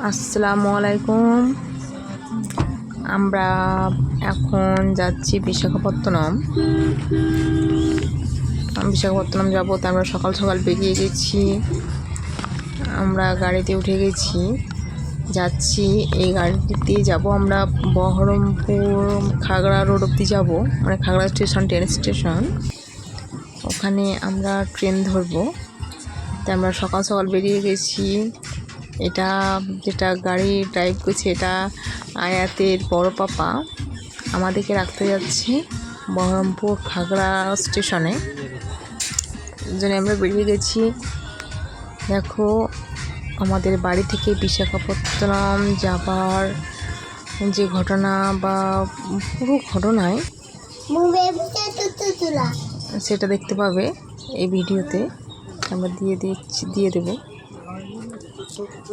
আসসালামু আলাইকুম। আমরা এখন যাচ্ছি বিশাখাপত্তনম। বিশাখাপত্তনম যাবো, তো আমরা সকাল সকাল বেরিয়ে গেছি। আমরা গাড়িতে উঠে গেছি, যাচ্ছি। এই গাড়িতে যাব আমরা বহরমপুর খাগড়া রোড অব্দি যাব, মানে খাগড়া স্টেশন, ট্রেন স্টেশন। ওখানে আমরা ট্রেন ধরবো। তো আমরা সকাল সকাল বেরিয়ে গেছি। এটা যেটা গাড়ি ড্রাইভ করছে, এটা আয়াতের বড় পাপা। আমাদেরকে রাখতে যাচ্ছি বহরমপুর খাগড়া স্টেশনে, জন্য আমরা বেরিয়ে গেছি। দেখো, আমাদের বাড়ি থেকে বিশাখাপত্তনম যাবার যে ঘটনা বা পুরো ঘটনায় সেটা দেখতে পাবে এই ভিডিওতে, আমরা দিয়ে দেবো।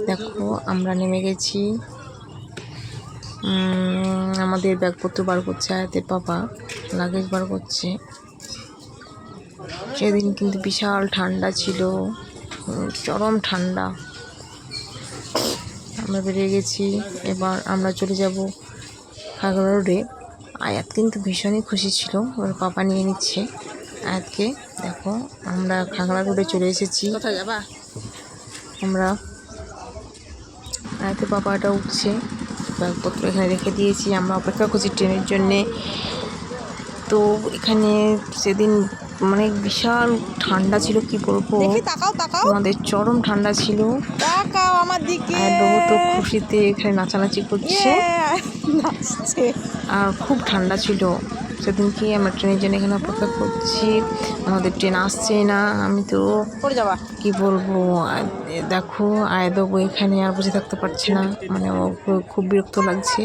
দেখো, আমরা নেমে গেছি। আমাদের ব্যাগপত্র বার করছে আয়াতের পাপা, লাগেজ বার করছে। সেদিন কিন্তু বিশাল ঠান্ডা ছিল, চরম ঠান্ডা। আমরা বেরিয়ে গেছি। এবার আমরা চলে যাব খাগড়া রোডে। আয়াত কিন্তু ভীষণই খুশি ছিল, ওর পাপা নিয়ে নিচ্ছে আয়াতকে। দেখো, আমরা খাগড়া রোডে চলে এসেছি। কোথায় যাবা? আমরা আয়াতের পাপাটা উঠছে, ব্যাগপত্র এখানে রেখে দিয়েছি। আমরা অপেক্ষা করছি ট্রেনের জন্যে। তো এখানে সেদিন মানে বিশাল ঠান্ডা ছিল, কি বলবো, আমাদের চরম ঠান্ডা ছিল। আর বাবু তো খুশিতে এখানে নাচানাচি করছে, আর খুব ঠান্ডা ছিল সেদিন। কি আমরা ট্রেনের জন্য এখানে অপেক্ষা করছি, আমাদের ট্রেন আসছে না। আমি তো কি বলবো, দেখো আয়াতবাবু এখানে আর বসে থাকতে পারছে না, মানে ও খুব বিরক্ত লাগছে।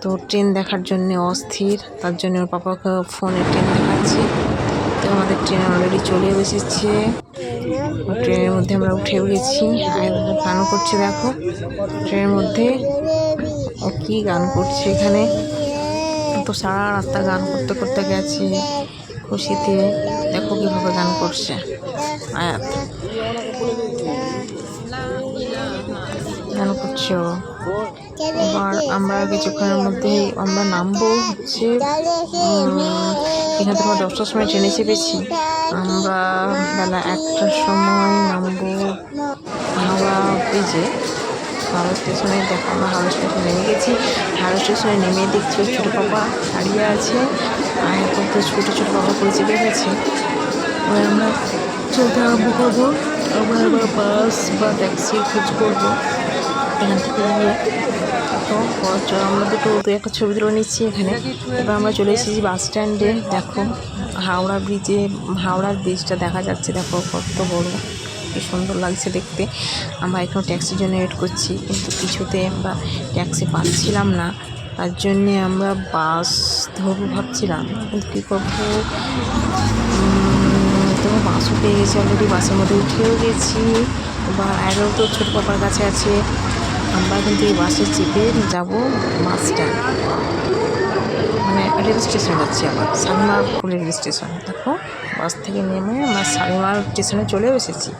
তো ট্রেন দেখার জন্য অস্থির, তার জন্য ওর পাপাকে ফোনে ট্রেন দেখাচ্ছে। তো আমাদের ট্রেন অলরেডি চলে এসেছে। ট্রেনের মধ্যে আমরা উঠেও গেছি। আয়াতবাবু গানও করছে, দেখো ট্রেনের মধ্যে ও কি গান করছে এখানে। তো সারা রাস্তা গান করতে করতে গেছে খুশিতে। দেখো কীভাবে গান করছে আয়াত, গান করছে ও। এবার আমরা কিছুক্ষণের মধ্যেই আমরা নামবো হচ্ছে এখান থেকে 10টার সময় ট্রেনে চেপেছি। আমরা বেলা 1টার সময় নামবো হাওড়া ব্রিজে, হাওড়া স্টেশনে। দেখো, আমরা হাওড়া স্টেশনে নেমে গেছি। হাওড়া স্টেশনে নেমে দেখছি ছোটো পাপা দাঁড়িয়ে আছে, আর এখন তো ছোটো ছোটো পাপা করে চেপে গেছে। এবার আমরা চলতে আরম্ভ করবো। আমরা এবার বাস বা ট্যাক্সির খোঁজ করবো এখান থেকে গিয়ে। তো আমরা দুটো একটা ছবি তুলে নিচ্ছি এখানে। এবার আমরা চলে এসেছি বাস স্ট্যান্ডে। দেখো, হাওড়ার ব্রিজটা দেখা যাচ্ছে, দেখো কত বড়, কি সুন্দর লাগছে দেখতে। আমরা এখন ট্যাক্সির জন্য ওয়েট করছি, কিন্তু কিছুতে আমরা ট্যাক্সি পাচ্ছিলাম না। তার জন্যে আমরা বাস ধরবো ভাবছিলাম, কিন্তু কী করবো। তো বাসও পেয়ে গেছি অলরেডি, বাসের মধ্যে উঠেও গেছি। এবার আরও তো ছোটো পাপার কাছে আছে। আমরা কিন্তু এই বাসে চেপে যাবো বাস স্ট্যান্ড, মানে রেল স্টেশন যাচ্ছি। আবার শালিমার রেল স্টেশন। দেখো, বাস থেকে নেমে আমরা শালিমার স্টেশনে চলেও এসেছি।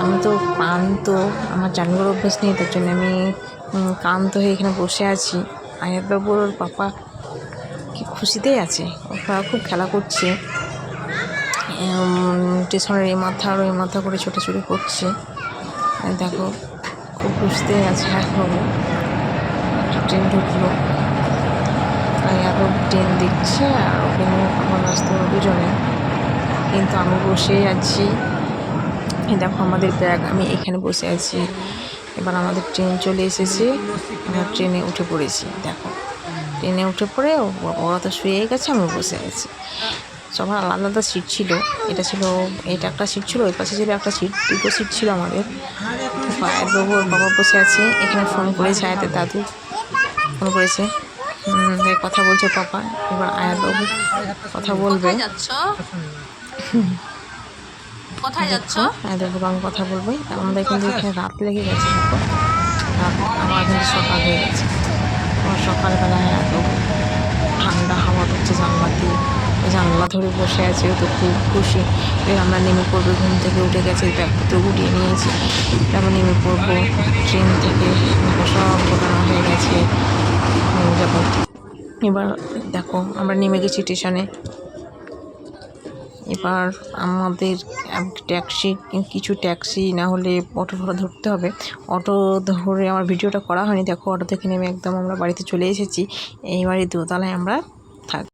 আমি তো ক্লান্ত, আমার জার্নির অভ্যাস নেই, তার জন্য আমি ক্লান্ত হয়ে এখানে বসে আছি। আয়াতবাবুর ওর পাপা কি খুশিতেই আছে, ওরা খুব খেলা করছে। স্টেশনের এই মাথা আর ওই মাথা করে ছোটাছুটি করছে। দেখো, খুব খুশিতে আছে আয়াতবাবু। ট্রেন ঢুকলো, আয়াতবাবু ট্রেন দেখছে, আর ওখানে আমার আসতে হবে দুজনে, কিন্তু আমি বসে আছি। দেখো আমাদের ব্যাগ, আমি এখানে বসে আছি। এবার আমাদের ট্রেন চলে এসেছে, আমরা ট্রেনে উঠে পড়েছি। দেখো, ট্রেনে উঠে পড়ে ওরা তো শুয়ে গেছে, আমি বসে আছি। সবার আলাদা আলাদা সিট ছিল। এটা একটা সিট ছিল, ওই পাশে ছিল একটা সিট, দুটো সিট ছিল আমাদের। আয়াতবাবু ওর বাবা বসে আছে। এখানে ফোন করেছে আয়াতের দাদু, ফোন করেছে, কথা বলছে পাপা। এবার আয়াতবাবু কথা বলবে। কোথায় যাচ্ছ? আয়াতবাবু আমি কথা বলবো। আমাদের কিন্তু এখানে রাত লেগে গেছে। রাত, আমার কিন্তু সকাল হয়ে গেছে। আমার সকালবেলায় এত ঠান্ডা হাওয়া হচ্ছে জানলা দিয়ে, জানলা ধরে বসে আছে, ও তো খুব খুশি। আমরা নেমে পড়বো, ঘুম থেকে উঠে গেছে, ব্যাগপত্র গুটিয়ে নিয়েছি, তারপর নেমে পড়বো ট্রেন থেকে। সব ঘোরানো হয়ে গেছে, নেমে যাবো। এবার দেখো আমরা নেমে গেছি স্টেশনে। এবার আমাদের কিছু ট্যাক্সি না হলে অটো ধরতে হবে। অটো ধরে আমার ভিডিওটা করা হয়নি। দেখো অটো থেকে নেমে একদম আমরা বাড়িতে চলে এসেছি। এই বাড়ির দোতলায় আমরা থাকি।